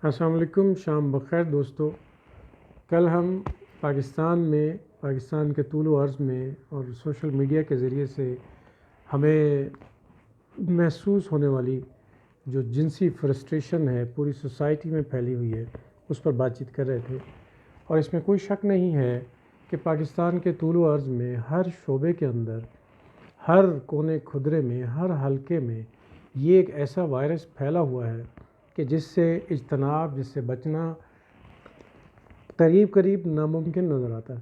السلام علیکم، شام بخیر دوستو۔ کل ہم پاکستان کے طول و عرض میں اور سوشل میڈیا کے ذریعے سے ہمیں محسوس ہونے والی جو جنسی فرسٹریشن ہے پوری سوسائٹی میں پھیلی ہوئی ہے اس پر بات چیت کر رہے تھے، اور اس میں کوئی شک نہیں ہے کہ پاکستان کے طول و عرض میں ہر شعبے کے اندر، ہر کونے خدرے میں، ہر حلقے میں یہ ایک ایسا وائرس پھیلا ہوا ہے کہ جس سے اجتناب، جس سے بچنا قریب ناممکن نظر آتا ہے۔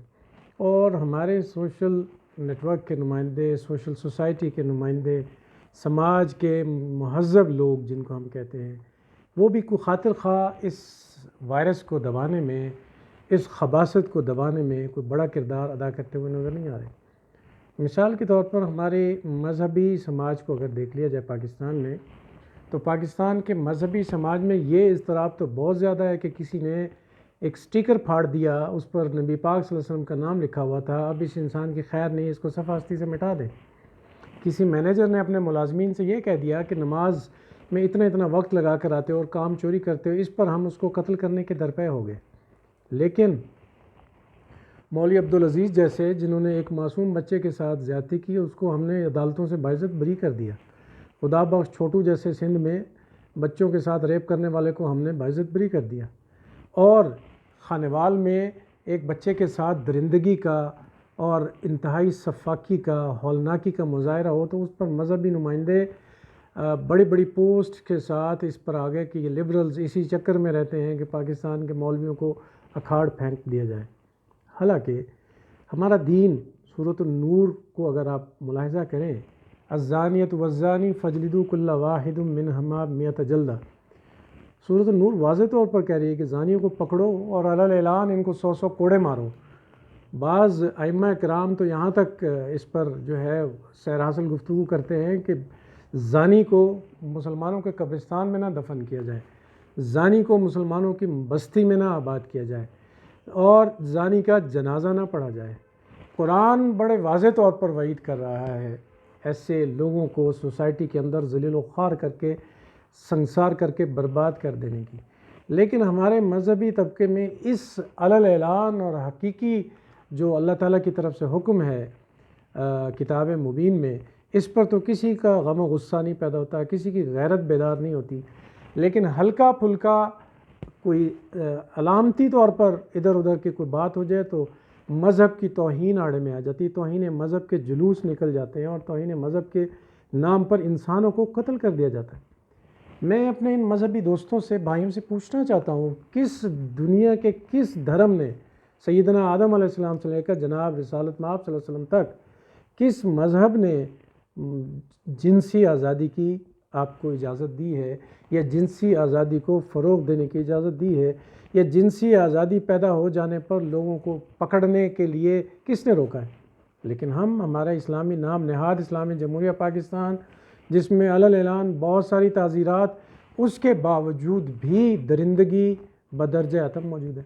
اور ہمارے سوشل نیٹ ورک کے نمائندے، سوشل سوسائٹی کے نمائندے، سماج کے مہذب لوگ جن کو ہم کہتے ہیں، وہ بھی کوئی خاطر خواہ اس وائرس کو دبانے میں، اس خباثت کو دبانے میں کوئی بڑا کردار ادا کرتے ہوئے نظر نہیں آ رہے۔ مثال کے طور پر ہمارے مذہبی سماج کو اگر دیکھ لیا جائے پاکستان میں، تو پاکستان کے مذہبی سماج میں یہ اضطراب تو بہت زیادہ ہے کہ کسی نے ایک سٹیکر پھاڑ دیا، اس پر نبی پاک صلی اللہ علیہ وسلم کا نام لکھا ہوا تھا، اب اس انسان کی خیر نہیں، اس کو صفحہ ہستی سے مٹا دیں۔ کسی مینیجر نے اپنے ملازمین سے یہ کہہ دیا کہ نماز میں اتنا وقت لگا کر آتے ہو اور کام چوری کرتے ہو، اس پر ہم اس کو قتل کرنے کے درپے ہو گئے۔ لیکن مولوی عبدالعزیز جیسے جنہوں نے ایک معصوم بچے کے ساتھ زیادتی کی، اس کو ہم نے عدالتوں سے باعزت بری کر دیا۔ خدا بخش چھوٹو جیسے سندھ میں بچوں کے ساتھ ریپ کرنے والے کو ہم نے باعزت بری کر دیا۔ اور خانوال میں ایک بچے کے ساتھ درندگی کا اور انتہائی سفاکی کا، ہولناکی کا مظاہرہ ہو تو اس پر مذہبی نمائندے بڑی پوسٹ کے ساتھ اس پر آگے کہ یہ لبرلز اسی چکر میں رہتے ہیں کہ پاکستان کے مولویوں کو اکھاڑ پھینک دیا جائے۔ حالانکہ ہمارا دین سورۃ النور کو اگر آپ ملاحظہ کریں، الزانیۃ والزانی فاجلدوا کل واحد منہما مئۃ جلدہ، سورۃ النور واضح طور پر کہہ رہی ہے کہ زانیوں کو پکڑو اور علی اعلان ان کو 100 کوڑے مارو۔ بعض ائمہ کرام تو یہاں تک اس پر جو ہے سیر حاصل گفتگو کرتے ہیں کہ زانی کو مسلمانوں کے قبرستان میں نہ دفن کیا جائے، زانی کو مسلمانوں کی بستی میں نہ آباد کیا جائے، اور زانی کا جنازہ نہ پڑھا جائے۔ قرآن بڑے واضح طور پر وعید کر رہا ہے ایسے لوگوں کو سوسائٹی کے اندر ذلیل و خوار کر کے، سنسار کر کے برباد کر دینے کی۔ لیکن ہمارے مذہبی طبقے میں اس علی اعلان اور حقیقی جو اللہ تعالیٰ کی طرف سے حکم ہے کتاب مبین میں، اس پر تو کسی کا غم و غصہ نہیں پیدا ہوتا، کسی کی غیرت بیدار نہیں ہوتی۔ لیکن ہلکا پھلکا کوئی علامتی طور پر ادھر ادھر کی کوئی بات ہو جائے تو مذہب کی توہین آڑے میں آ جاتی، توہین مذہب کے جلوس نکل جاتے ہیں اور توہین مذہب کے نام پر انسانوں کو قتل کر دیا جاتا ہے۔ میں اپنے ان مذہبی دوستوں سے، بھائیوں سے پوچھنا چاہتا ہوں، کس دنیا کے کس دھرم نے سیدنا آدم علیہ السلام سے لے کر جناب رسالت مآب صلی اللہ علیہ وسلم تک، کس مذہب نے جنسی آزادی کی آپ کو اجازت دی ہے، یا جنسی آزادی کو فروغ دینے کی اجازت دی ہے، یا جنسی آزادی پیدا ہو جانے پر لوگوں کو پکڑنے کے لیے کس نے روکا ہے؟ لیکن ہمارا اسلامی نام نہاد اسلامی جمہوریہ پاکستان، جس میں علی اعلان بہت ساری تعزیرات، اس کے باوجود بھی درندگی بدرجہ اتم موجود ہے۔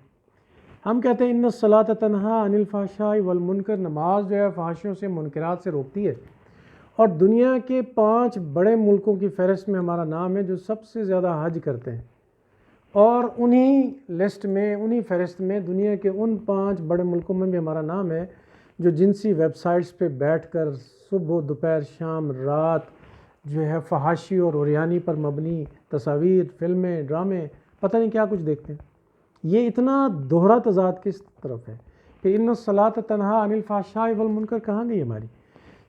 ہم کہتے ہیں ان الصلاۃ تنہی عن الفحشاء والمنکر، نماز جو ہے فحاشیوں سے، منکرات سے روکتی ہے، اور دنیا کے 5 بڑے ملکوں کی فہرست میں ہمارا نام ہے جو سب سے زیادہ حج کرتے ہیں، اور انہی لسٹ میں، انہی فہرست میں دنیا کے ان 5 بڑے ملکوں میں بھی ہمارا نام ہے جو جنسی ویب سائٹس پہ بیٹھ کر صبح دوپہر شام رات جو ہے فحاشی اور عریانی پر مبنی تصاویر، فلمیں، ڈرامے، پتہ نہیں کیا کچھ دیکھتے ہیں۔ یہ اتنا دوہرا تضاد کس طرف ہے کہ ان الصلاۃ تنہی عن الفحشاء والمنکر کہاں گئی ہماری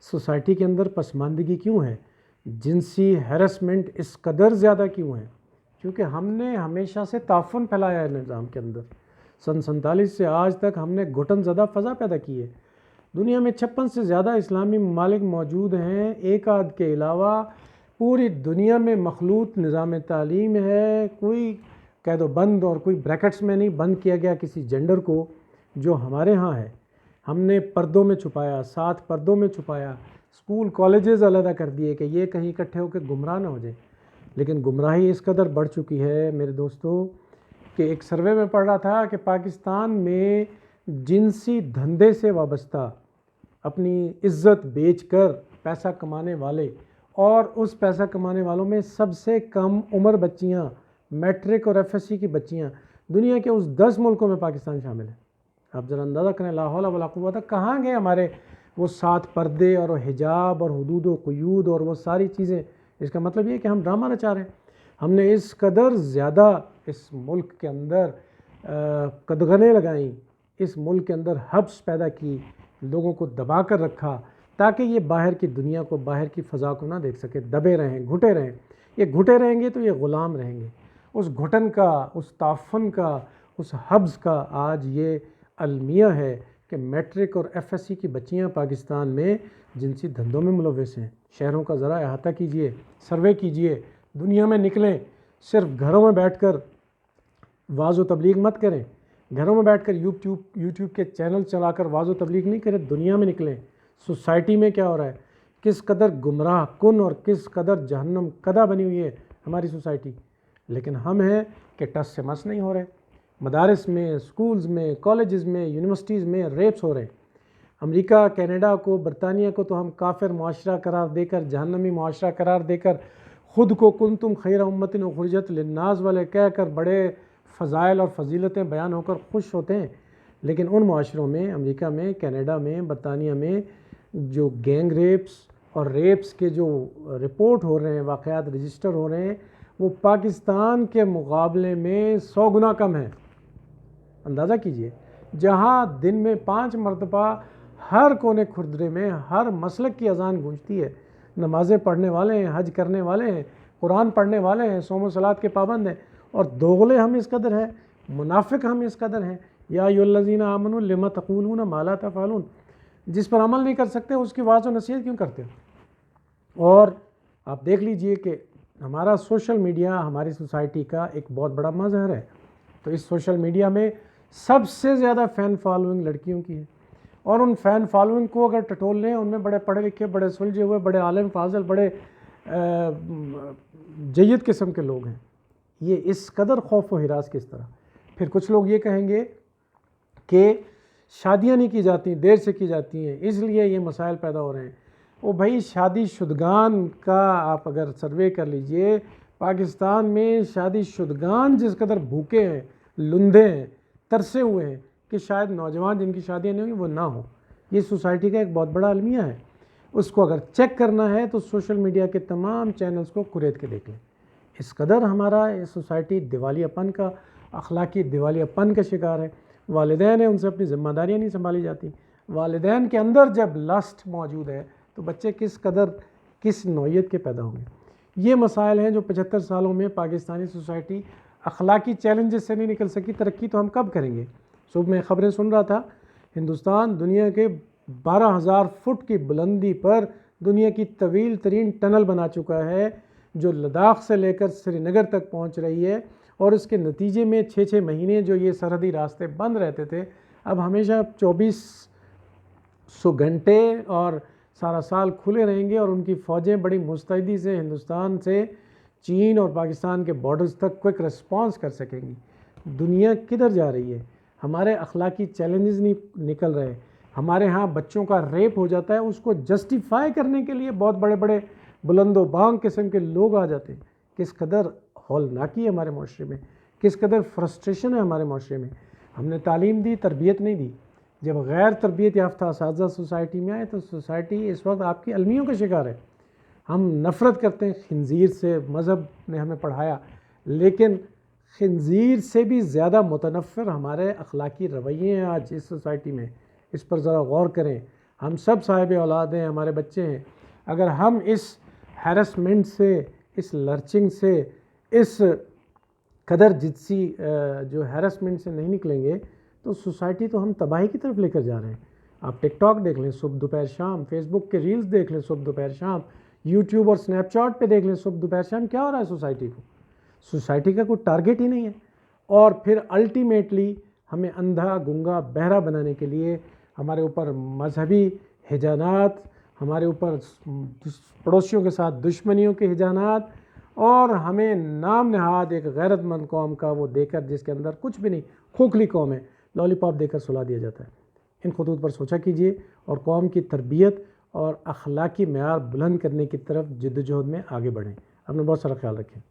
سوسائٹی کے اندر؟ پسماندگی کیوں ہے؟ جنسی ہیرسمنٹ اس قدر زیادہ کیوں ہے؟ کیونکہ ہم نے ہمیشہ سے تعفن پھیلایا ہے نظام کے اندر۔ سن 47 سے آج تک ہم نے گھٹن زدہ فضا پیدا کی ہے۔ دنیا میں 56 سے زیادہ اسلامی ممالک موجود ہیں، ایک آدھ کے علاوہ پوری دنیا میں مخلوط نظام تعلیم ہے، کوئی قید و بند اور کوئی بریکٹس میں نہیں بند کیا گیا کسی جینڈر کو جو ہمارے ہاں ہے۔ ہم نے پردوں میں چھپایا، 7 پردوں میں چھپایا، اسکول کالجز علیحدہ کر دیے کہ یہ کہیں اکٹھے ہو کے گمراہ نہ ہو جائیں۔ لیکن گمراہی اس قدر بڑھ چکی ہے میرے دوستو کہ ایک سروے میں پڑھ رہا تھا کہ پاکستان میں جنسی دھندے سے وابستہ، اپنی عزت بیچ کر پیسہ کمانے والے، اور اس پیسہ کمانے والوں میں سب سے کم عمر بچیاں میٹرک اور ایف ایس سی کی بچیاں دنیا کے اس 10 ملکوں میں پاکستان شامل ہے. آپ ذرا اندازہ کریں لا حول ولا قوت، کہاں گئے ہمارے وہ 7 پردے اور حجاب اور حدود و قیود اور وہ ساری چیزیں. اس کا مطلب یہ کہ ہم ڈرامہ رچا رہے ہیں. ہم نے اس قدر زیادہ اس ملک کے اندر قدغنیں لگائیں، اس ملک کے اندر حبس پیدا کی، لوگوں کو دبا کر رکھا تاکہ یہ باہر کی دنیا کو، باہر کی فضا کو نہ دیکھ سکے، دبے رہیں، گھٹے رہیں. یہ گھٹے رہیں گے تو یہ غلام رہیں گے. اس گھٹن کا، اس تعفن کا، اس حبس کا آج یہ المیہ ہے کہ میٹرک اور ایف ایس سی کی بچیاں پاکستان میں جنسی دھندوں میں ملوث ہیں. شہروں کا ذرا احاطہ کیجئے، سروے کیجئے، دنیا میں نکلیں. صرف گھروں میں بیٹھ کر واعظ و تبلیغ مت کریں، گھروں میں بیٹھ کر یوٹیوب کے چینل چلا کر واعظ و تبلیغ نہیں کریں، دنیا میں نکلیں. سوسائٹی میں کیا ہو رہا ہے، کس قدر گمراہ کن اور کس قدر جہنم کدہ بنی ہوئی ہے ہماری سوسائٹی. لیکن ہم ہیں کہ ٹس سے مس نہیں ہو رہے. مدارس میں، سکولز میں، کالجز میں، یونیورسٹیز میں ریپس ہو رہے ہیں. امریکہ، کینیڈا کو، برطانیہ کو تو ہم کافر معاشرہ قرار دے کر، جہنمی معاشرہ قرار دے کر، خود کو کنتم خیر امت اخرجت للناس والے کہہ کر بڑے فضائل اور فضیلتیں بیان ہو کر خوش ہوتے ہیں. لیکن ان معاشروں میں، امریکہ میں، کینیڈا میں، برطانیہ میں جو گینگ ریپس اور ریپس کے جو رپورٹ ہو رہے ہیں، واقعات رجسٹر ہو رہے ہیں، وہ پاکستان کے مقابلے میں 100 گنا کم ہیں. اندازہ کیجئے، جہاں دن میں 5 مرتبہ ہر کونے خردرے میں ہر مسلک کی اذان گونجتی ہے، نمازیں پڑھنے والے ہیں، حج کرنے والے ہیں، قرآن پڑھنے والے ہیں، صوم و صلات کے پابند ہیں، اور دوغلے ہم اس قدر ہیں، منافق ہم اس قدر ہیں. یا ایھا الذین آمنوا لم تقولون ما لا تفعلون. جس پر عمل نہیں کر سکتے اس کی واعظ و نصیحت کیوں کرتے ہو؟ اور آپ دیکھ لیجئے کہ ہمارا سوشل میڈیا ہماری سوسائٹی کا ایک بہت بڑا مظہر ہے. تو اس سوشل میڈیا میں سب سے زیادہ فین فالوئنگ لڑکیوں کی ہے، اور ان فین فالوئنگ کو اگر ٹٹول لیں، ان میں بڑے پڑھے لکھے، بڑے سلجھے ہوئے، بڑے عالم فاضل، بڑے جید قسم کے لوگ ہیں. یہ اس قدر خوف و ہراس کس طرح؟ پھر کچھ لوگ یہ کہیں گے کہ شادیاں نہیں کی جاتی، دیر سے کی جاتی ہیں، اس لیے یہ مسائل پیدا ہو رہے ہیں. وہ بھائی شادی شدگان کا آپ اگر سروے کر لیجئے، پاکستان میں شادی شدگان جس قدر بھوکے ہیں، لندے ہیں، ترسے ہوئے ہیں کہ شاید نوجوان جن کی شادیاں نہیں ہوئی وہ نہ ہوں. یہ سوسائٹی کا ایک بہت بڑا المیہ ہے. اس کو اگر چیک کرنا ہے تو سوشل میڈیا کے تمام چینلز کو کریت کے دیکھ لیں. اس قدر ہمارا یہ سوسائٹی دیوالیہ پن کا، اخلاقی دیوالیہ پن کا شکار ہے. والدین ہیں، ان سے اپنی ذمہ داریاں نہیں سنبھالی جاتی. والدین کے اندر جب لسٹ موجود ہے تو بچے کس قدر، کس نوعیت کے پیدا ہوں گے. یہ مسائل ہیں جو 75 سالوں میں پاکستانی سوسائٹی اخلاقی چیلنجز سے نہیں نکل سکی. ترقی تو ہم کب کریں گے؟ صبح میں خبریں سن رہا تھا، ہندوستان دنیا کے 12,000 فٹ کی بلندی پر دنیا کی طویل ترین ٹنل بنا چکا ہے، جو لداخ سے لے کر سری نگر تک پہنچ رہی ہے. اور اس کے نتیجے میں 6 مہینے جو یہ سرحدی راستے بند رہتے تھے، اب ہمیشہ 2400 گھنٹے اور سارا سال کھلے رہیں گے. اور ان کی فوجیں بڑی مستعدی سے ہندوستان سے چین اور پاکستان کے بارڈرز تک کوئک رسپانس کر سکیں گی. دنیا کدھر جا رہی ہے؟ ہمارے اخلاقی چیلنجز نہیں نکل رہے. ہمارے ہاں بچوں کا ریپ ہو جاتا ہے، اس کو جسٹیفائی کرنے کے لیے بہت بڑے بڑے بلند و بانگ قسم کے لوگ آ جاتے ہیں. کس قدر ہولناکی ہے ہمارے معاشرے میں، کس قدر فرسٹریشن ہے ہمارے معاشرے میں. ہم نے تعلیم دی، تربیت نہیں دی. جب غیر تربیت یافتہ اساتذہ سوسائٹی میں آئے تو سوسائٹی اس وقت آپ کی المیوں کا شکار ہے. ہم نفرت کرتے ہیں خنزیر سے، مذہب نے ہمیں پڑھایا، لیکن خنزیر سے بھی زیادہ متنفر ہمارے اخلاقی رویے ہیں آج اس سوسائٹی میں. اس پر ذرا غور کریں. ہم سب صاحب اولاد ہیں، ہمارے بچے ہیں. اگر ہم اس ہیرسمنٹ سے، اس لرچنگ سے، اس قدر جنسی جو ہیرسمنٹ سے نہیں نکلیں گے تو سوسائٹی تو ہم تباہی کی طرف لے کر جا رہے ہیں. آپ ٹک ٹاک دیکھ لیں صبح دوپہر شام، فیس بک کے ریلز دیکھ لیں صبح دوپہر شام، یوٹیوب اور سنیپ چیٹ پہ دیکھ لیں صبح دوپہر شام. کیا ہو رہا ہے سوسائٹی کو؟ سوسائٹی کا کوئی ٹارگیٹ ہی نہیں ہے. اور پھر الٹیمیٹلی ہمیں اندھا گنگا بہرا بنانے کے لیے ہمارے اوپر مذہبی ہجانات، ہمارے اوپر پڑوسیوں کے ساتھ دشمنیوں کے ہجانات، اور ہمیں نام نہاد ایک غیرت مند قوم کا وہ دے کر، جس کے اندر کچھ بھی نہیں، کھوکھلی قوم ہے، لالی پاپ دے کر سلا دیا جاتا ہے. ان خطوط پر سوچا کیجئے اور قوم کی تربیت اور اخلاقی معیار بلند کرنے کی طرف جد و جہد میں آگے بڑھیں. اپنا بہت سارا خیال رکھیں.